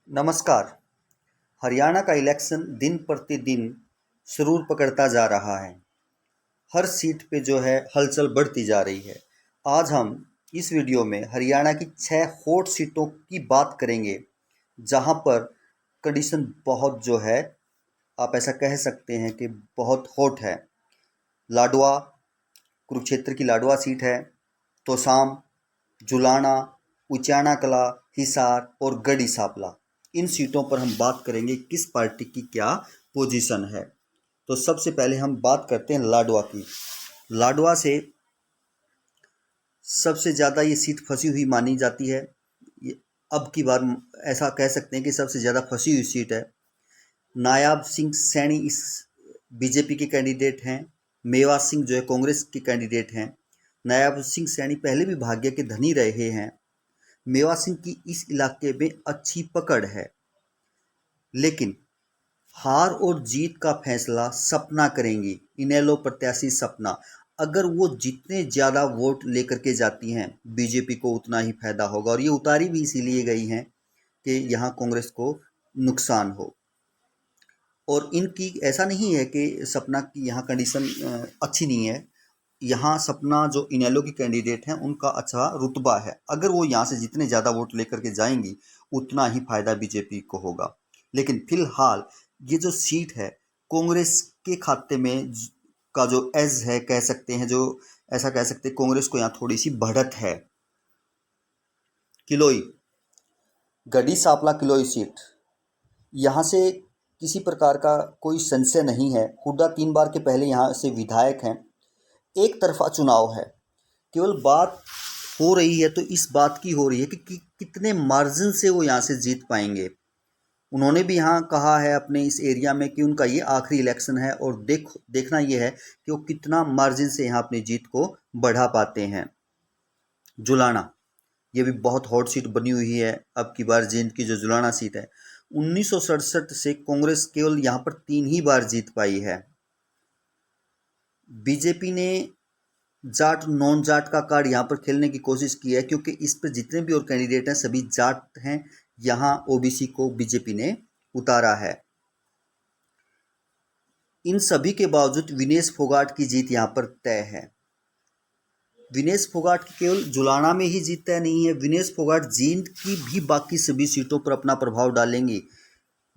नमस्कार। हरियाणा का इलेक्शन दिन प्रतिदिन सुरूर पकड़ता जा रहा है। हर सीट पे जो है हलचल बढ़ती जा रही है। आज हम इस वीडियो में हरियाणा की 6 हॉट सीटों की बात करेंगे, जहां पर कंडीशन बहुत जो है, आप ऐसा कह सकते हैं कि बहुत हॉट है। लाडवा, कुरुक्षेत्र की लाडवा सीट है। तोसाम, जुलाना, उचाना कला, हिसार और गढ़ी सांपला। इन सीटों पर हम बात करेंगे किस पार्टी की क्या पोजीशन है। तो सबसे पहले हम बात करते हैं लाडवा की। लाडवा से सबसे ज़्यादा ये सीट फंसी हुई मानी जाती है। ये अब की बार ऐसा कह सकते हैं कि सबसे ज़्यादा फंसी हुई सीट है। नायाब सिंह सैनी इस बीजेपी के कैंडिडेट हैं। मेवा सिंह जो है कांग्रेस के कैंडिडेट हैं। नायाब सिंह सैनी पहले भी भाग्य के धनी रहे हैं। मेवा सिंह की इस इलाके में अच्छी पकड़ है, लेकिन हार और जीत का फैसला सपना करेंगी। इनेलो प्रत्याशी सपना, अगर वो जितने ज़्यादा वोट लेकर के जाती हैं, बीजेपी को उतना ही फायदा होगा। और ये उतारी भी इसीलिए गई हैं कि यहाँ कांग्रेस को नुकसान हो। और इनकी ऐसा नहीं है कि सपना की यहाँ कंडीशन अच्छी नहीं है। यहाँ सपना जो इनेलो की कैंडिडेट हैं उनका अच्छा रुतबा है। अगर वो यहाँ से जितने ज़्यादा वोट लेकर के जाएंगी उतना ही फायदा बीजेपी को होगा। लेकिन फिलहाल ये जो सीट है कांग्रेस के खाते में का जो एज है, कह सकते हैं, जो ऐसा कह सकते हैं, कांग्रेस को यहाँ थोड़ी सी बढ़त है। किलोई, गढ़ी सांपला किलोई सीट, यहाँ से किसी प्रकार का कोई संशय नहीं है। हुड्डा 3 बार के पहले यहाँ से विधायक हैं। एक तरफा चुनाव है। केवल बात हो रही है तो इस बात की हो रही है कि कितने मार्जिन से वो यहाँ से जीत पाएंगे। उन्होंने भी यहाँ कहा है अपने इस एरिया में कि उनका ये आखिरी इलेक्शन है और देखना ये है कि वो कितना मार्जिन से यहाँ अपनी जीत को बढ़ा पाते हैं। जुलाना, ये भी बहुत हॉट सीट बनी हुई है। अब की बार जींद की जो जुलाना सीट है, 1967 से कांग्रेस केवल यहाँ पर 3 ही बार जीत पाई है। बीजेपी ने जाट नॉन जाट का कार्ड यहाँ पर खेलने की कोशिश की है, क्योंकि इस पर जितने भी और कैंडिडेट हैं सभी जाट हैं। यहाँ ओबीसी को बीजेपी ने उतारा है। इन सभी के बावजूद विनेश फोगाट की जीत यहाँ पर तय है। विनेश फोगाट की केवल जुलाना में ही जीत तय नहीं है, विनेश फोगाट जींद की भी बाकी सभी सीटों पर अपना प्रभाव डालेंगी।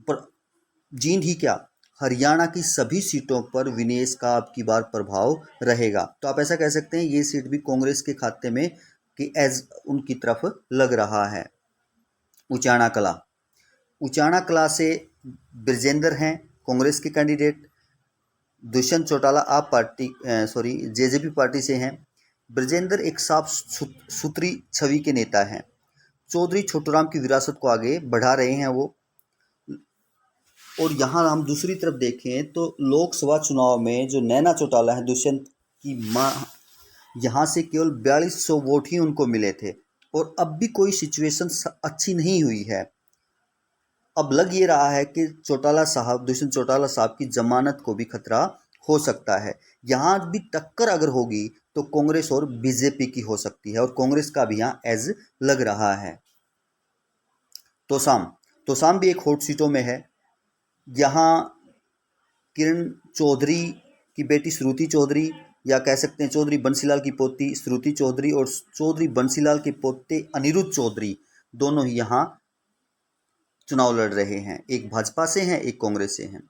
पर जींद ही क्या, हरियाणा की सभी सीटों पर विनेश का अब की बार प्रभाव रहेगा। तो आप ऐसा कह सकते हैं ये सीट भी कांग्रेस के खाते में कि एज उनकी तरफ लग रहा है। उचाना कला, उचाना कला से ब्रजेंद्र हैं कांग्रेस के कैंडिडेट। दुष्यंत चौटाला आप पार्टी जेजेपी पार्टी से हैं। ब्रजेंद्र एक साफ सुथरी छवि के नेता हैं। चौधरी छोटूराम की विरासत को आगे बढ़ा रहे हैं वो। और यहाँ हम दूसरी तरफ देखें तो लोकसभा चुनाव में जो नैना चौटाला है, दुष्यंत की मां, यहाँ से केवल 4200 वोट ही उनको मिले थे। और अब भी कोई सिचुएशन अच्छी नहीं हुई है। अब लग ये रहा है कि चौटाला साहब, दुष्यंत चौटाला साहब की जमानत को भी खतरा हो सकता है। यहाँ भी टक्कर अगर होगी तो कांग्रेस और बीजेपी की हो सकती है, और कांग्रेस का भी यहाँ एज लग रहा है। तोसाम, तोसाम भी एक हॉट सीटों में है। यहाँ किरण चौधरी की बेटी श्रुति चौधरी, या कह सकते हैं चौधरी बंसीलाल की पोती श्रुति चौधरी और चौधरी बंसीलाल के पोते अनिरुद्ध चौधरी, दोनों ही यहाँ चुनाव लड़ रहे हैं। एक भाजपा से हैं, एक कांग्रेस से हैं।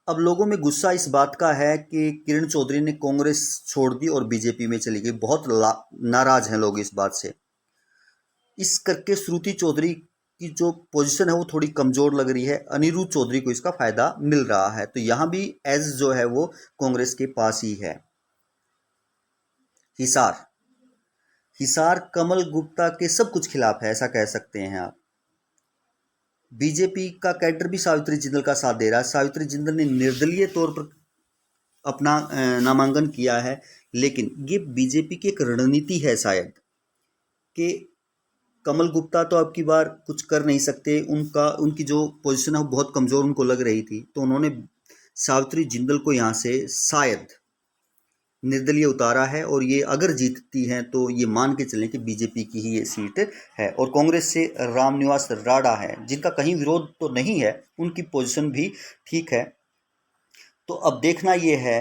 अब लोगों में गुस्सा इस बात का है कि किरण चौधरी ने कांग्रेस छोड़ दी और बीजेपी में चली गई। बहुत नाराज हैं लोग इस बात से। इस करके श्रुति चौधरी की जो पोजीशन है वो थोड़ी कमजोर लग रही है। अनिरुद्ध चौधरी को इसका फायदा मिल रहा है। तो यहाँ भी एज जो है वो कांग्रेस के पास ही है। हिसार, हिसार कमल गुप्ता के सब कुछ खिलाफ है, ऐसा कह सकते हैं आप। बीजेपी का कैडर भी सावित्री जिंदल का साथ दे रहा है। सावित्री जिंदल ने निर्दलीय तौर पर अपना नामांकन किया है, लेकिन ये बीजेपी की एक रणनीति है शायद, कि कमल गुप्ता तो अब की बार कुछ कर नहीं सकते। उनकी जो पोजीशन है वो बहुत कमज़ोर उनको लग रही थी, तो उन्होंने सावित्री जिंदल को यहाँ से शायद निर्दलीय उतारा है और ये अगर जीतती हैं तो ये मान के चलें कि बीजेपी की ही ये सीट है। और कांग्रेस से रामनिवास राणा है, जिनका कहीं विरोध तो नहीं है, उनकी पोजीशन भी ठीक है। तो अब देखना ये है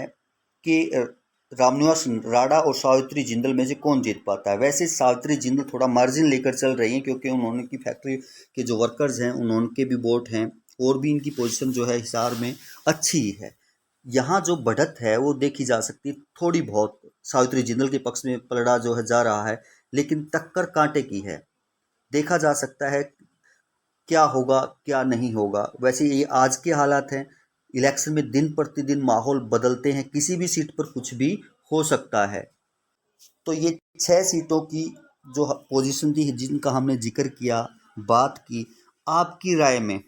कि रामनिवास राणा और सावित्री जिंदल में से कौन जीत पाता है। वैसे सावित्री जिंदल थोड़ा मार्जिन लेकर चल रही हैं, क्योंकि उन्होंने की फैक्ट्री के जो वर्कर्स हैं उनके भी वोट हैं, और भी इनकी पोजीशन जो है हिसार में अच्छी है। यहाँ जो बढ़त है वो देखी जा सकती है, थोड़ी बहुत सावित्री जिंदल के पक्ष में पलड़ा जो है जा रहा है, लेकिन टक्कर कांटे की है। देखा जा सकता है क्या होगा क्या नहीं होगा। वैसे ये आज के हालात हैं, इलेक्शन में दिन प्रतिदिन माहौल बदलते हैं, किसी भी सीट पर कुछ भी हो सकता है। तो ये 6 सीटों की जो पोजीशन थी जिनका हमने जिक्र किया, बात की, आपकी राय में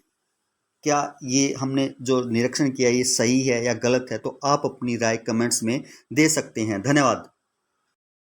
क्या ये हमने जो निरीक्षण किया ये सही है या गलत है, तो आप अपनी राय कमेंट्स में दे सकते हैं। धन्यवाद।